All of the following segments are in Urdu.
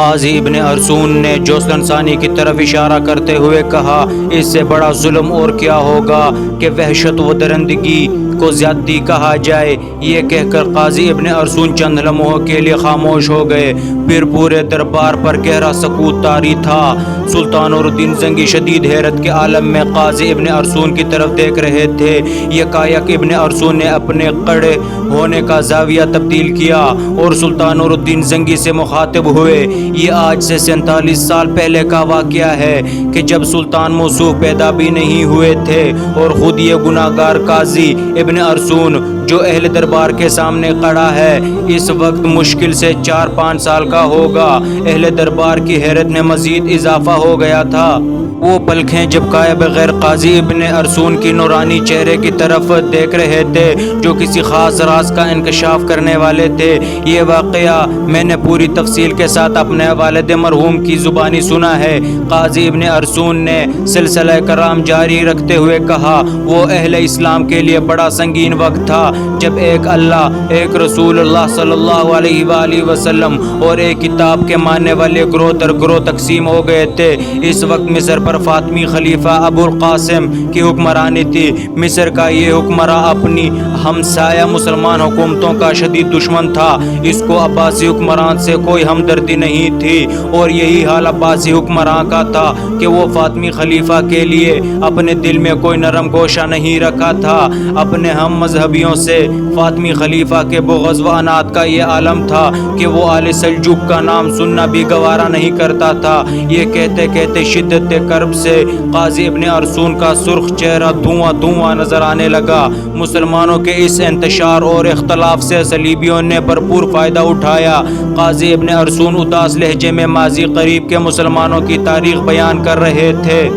قاضی ابن ارسون نے جوسلن ثانی کی طرف اشارہ کرتے ہوئے کہا، اس سے بڑا ظلم اور کیا ہوگا کہ وحشت و درندگی کو زیادتی کہا جائے۔ یہ کہہ کر قاضی ابن ارسون چند لمحوں کے لیے خاموش ہو گئے، پھر پورے دربار پر گہرا سکوت طاری تھا۔ سلطان نور الدین زنگی شدید حیرت کے عالم میں قاضی ابن ارسون کی طرف دیکھ رہے تھے۔ یکایک ابن ارسون نے اپنے کھڑے ہونے کا زاویہ تبدیل کیا اور سلطان نور الدین زنگی سے مخاطب ہوئے۔ یہ آج سے 47 سال پہلے کا واقعہ ہے کہ جب سلطان موصوف پیدا بھی نہیں ہوئے تھے اور خود یہ گناہگار قاضی ابن ارسون جو اہل دربار کے سامنے کھڑا ہے اس وقت مشکل سے 4-5 سال کا ہوگا۔ اہل دربار کی حیرت میں مزید اضافہ ہو گیا تھا۔ وہ پلکیں جھپکائے بغیر قاضی ابن ارسون کی نورانی چہرے کی طرف دیکھ رہے تھے جو کسی خاص راز کا انکشاف کرنے والے تھے۔ یہ واقعہ میں نے پوری تفصیل کے ساتھ اپنے والد مرحوم کی زبانی سنا ہے۔ قاضی ابن ارسون نے سلسلہ کرام جاری رکھتے ہوئے کہا، وہ اہل اسلام کے لیے بڑا سنگین وقت تھا جب ایک اللہ، ایک رسول اللہ صلی اللہ علیہ وآلہ وسلم اور ایک کتاب کے ماننے والے گروہ در گروہ تقسیم ہو گئے تھے۔ اس وقت مصر پر فاطمی خلیفہ ابو القاسم کی حکمرانی تھی۔ مصر کا یہ حکمراں اپنی ہمسایہ مسلمان حکومتوں کا شدید دشمن تھا۔ اس کو عباسی حکمران سے کوئی ہمدردی نہیں تھی اور یہی حال عباسی حکمراں کا تھا کہ وہ فاطمی خلیفہ کے لیے اپنے دل میں کوئی نرم گوشہ نہیں رکھا تھا۔ اپنے ہم مذہبیوں سے فاطمی خلیفہ کے بغض و عناد کا یہ عالم تھا کہ وہ آل سلجوق کا نام سننا بھی گوارا نہیں کرتا تھا۔ یہ کہتے کہتے شدت کرب سے قاضی ابن ارسون کا سرخ چہرہ دھواں دھواں نظر آنے لگا۔ مسلمانوں کے اس انتشار اور اختلاف سے صلیبیوں نے بھرپور فائدہ اٹھایا۔ قاضی ابن ارسون اداس لہجے میں ماضی قریب کے مسلمانوں کی تاریخ بیان کر رہے تھے۔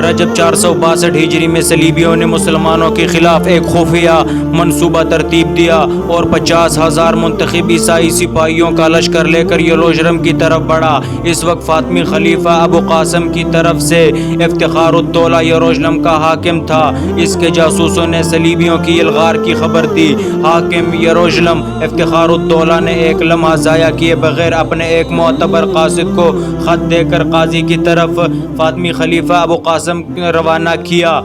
رجب 462 ہجری میں صلیبیوں نے مسلمانوں کے خلاف ایک خفیہ منصوبہ ترتیب دیا اور 50,000 منتخب عیسائی سپاہیوں کا لشکر لے کر یروشلم کی طرف بڑھا۔ اس وقت فاطمی خلیفہ ابو قاسم کی طرف سے افتخار الدولہ یروشلم کا حاکم تھا۔ اس کے جاسوسوں نے صلیبیوں کی الغار کی خبر دی۔ حاکم یروشلم افتخار الدولہ نے ایک لمحہ ضائع کیے بغیر اپنے ایک معتبر قاصد کو خط دے کر قاضی کی طرف فاطمی خلیفہ ابو قاسم روانہ کیا۔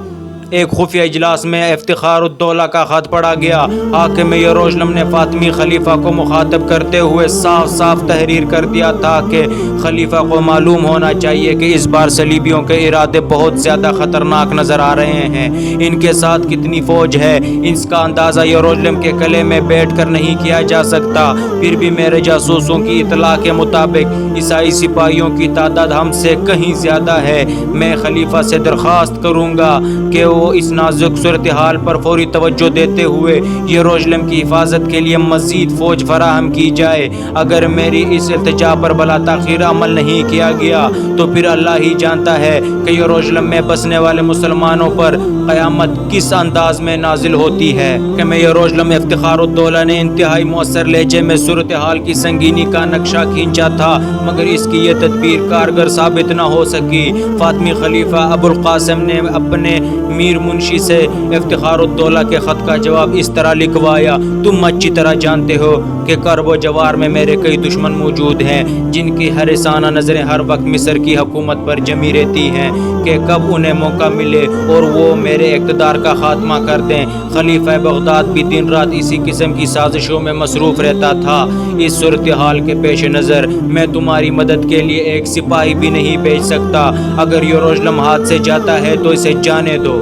ایک خفیہ اجلاس میں افتخار الدولہ کا خط پڑھا گیا۔ حاکم یروشلم نے فاطمی خلیفہ کو مخاطب کرتے ہوئے صاف صاف تحریر کر دیا تھا کہ خلیفہ کو معلوم ہونا چاہیے کہ اس بار صلیبیوں کے ارادے بہت زیادہ خطرناک نظر آ رہے ہیں۔ ان کے ساتھ کتنی فوج ہے اس کا اندازہ یروشلم کے قلعے میں بیٹھ کر نہیں کیا جا سکتا۔ پھر بھی میرے جاسوسوں کی اطلاع کے مطابق عیسائی سپاہیوں کی تعداد ہم سے کہیں زیادہ ہے۔ میں خلیفہ سے درخواست کروں گا کہ وہ اس نازک صورتحال پر فوری توجہ دیتے ہوئے یروشلم کی حفاظت کے لیے مزید فوج فراہم کی جائے۔ اگر میری اس التجا پر بلا تاخیر عمل نہیں کیا گیا تو پھر اللہ ہی جانتا ہے کہ یروشلم میں بسنے والے مسلمانوں پر قیامت کس انداز میں نازل ہوتی ہے۔ کہ میں یروشلم افتخار الدولہ نے انتہائی مؤثر لہجے میں صورتحال کی سنگینی کا نقشہ کھینچا تھا مگر اس کی یہ تدبیر کارگر ثابت نہ ہو سکی۔ فاطمی خلیفہ ابو القاسم نے اپنے میر منشی سے افتخار الدولہ کے خط کا جواب اس طرح لکھوایا، تم اچھی طرح جانتے ہو کہ کرب و جوار میں میرے کئی دشمن موجود ہیں جن کی حارسانہ نظریں ہر وقت مصر کی حکومت پر جمی رہتی ہیں کہ کب انہیں موقع ملے اور وہ میرے اقتدار کا خاتمہ کر دیں۔ خلیفہ بغداد بھی دن رات اسی قسم کی سازشوں میں مصروف رہتا تھا۔ اس صورتحال کے پیش نظر میں تمہاری مدد کے لیے ایک سپاہی بھی نہیں بھیج سکتا۔ اگر یروشلم ہاتھ سے جاتا ہے تو اسے جانے دو۔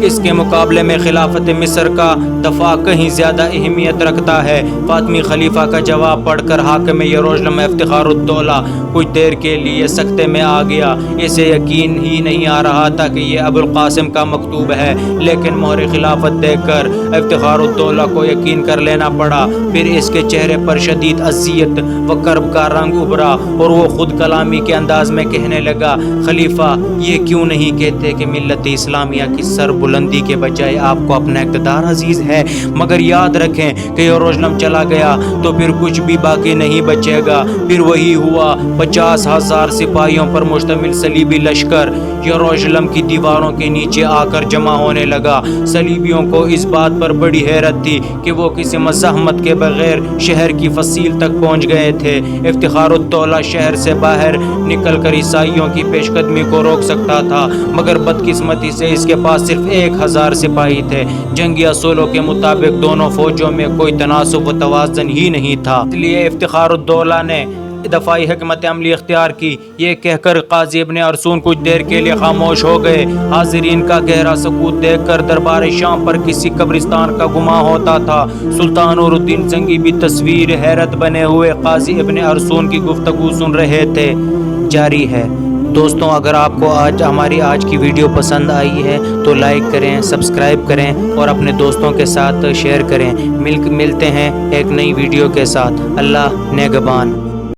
اس کے مقابلے میں خلافت مصر کا دفاع کہیں زیادہ اہمیت رکھتا ہے۔ فاطمی خلیفہ کا جواب پڑھ کر حاکم یروشلم افتخار الدولہ کچھ دیر کے لیے سکتے میں آ گیا۔ اسے یقین ہی نہیں آ رہا تھا کہ یہ ابو القاسم کا مکتوب ہے، لیکن مہر خلافت دیکھ کر افتخار الدولہ کو یقین کر لینا پڑا۔ پھر اس کے چہرے پر شدید اذیت و کرب کا رنگ ابھرا اور وہ خود کلامی کے انداز میں کہنے لگا، خلیفہ یہ کیوں نہیں کہتے کہ ملت اسلامیہ کی سر بلندی کے بجائے آپ کو اپنا اقتدار عزیز ہے، مگر یاد رکھیں کہ یروشلم چلا گیا تو پھر کچھ بھی باقی نہیں بچے گا۔ پھر وہی ہوا، 50,000 سپاہیوں پر مشتمل صلیبی لشکر یروشلم کی دیواروں کے نیچے آ کر جمع ہونے لگا۔ صلیبیوں کو اس بات پر بڑی حیرت تھی کہ وہ کسی مزاحمت کے بغیر شہر کی فصیل تک پہنچ گئے تھے۔ افتخار الدولہ شہر سے باہر نکل کر عیسائیوں کی پیش قدمی کو روک سکتا تھا، مگر بدقسمتی سے اس کے پاس صرف 1,000 سپاہی تھے۔ جنگی اصولوں کے مطابق دونوں فوجوں میں کوئی تناسب و توازن ہی نہیں تھا، اس لیے افتخار الدولہ نے دفاعی حکمت عملی اختیار کی۔ یہ کہہ کر قاضی ابن ارسون کچھ دیر کے لیے خاموش ہو گئے۔ حاضرین کا گہرا سکوت دیکھ کر دربار شام پر کسی قبرستان کا گمان ہوتا تھا۔ سلطان نور الدین زنگی بھی تصویر حیرت بنے ہوئے قاضی ابن ارسون کی گفتگو سن رہے تھے۔ جاری ہے دوستوں، اگر آپ کو ہماری آج کی ویڈیو پسند آئی ہے تو لائک کریں، سبسکرائب کریں اور اپنے دوستوں کے ساتھ شیئر کریں۔ ملتے ہیں ایک نئی ویڈیو کے ساتھ۔ اللہ نگہبان۔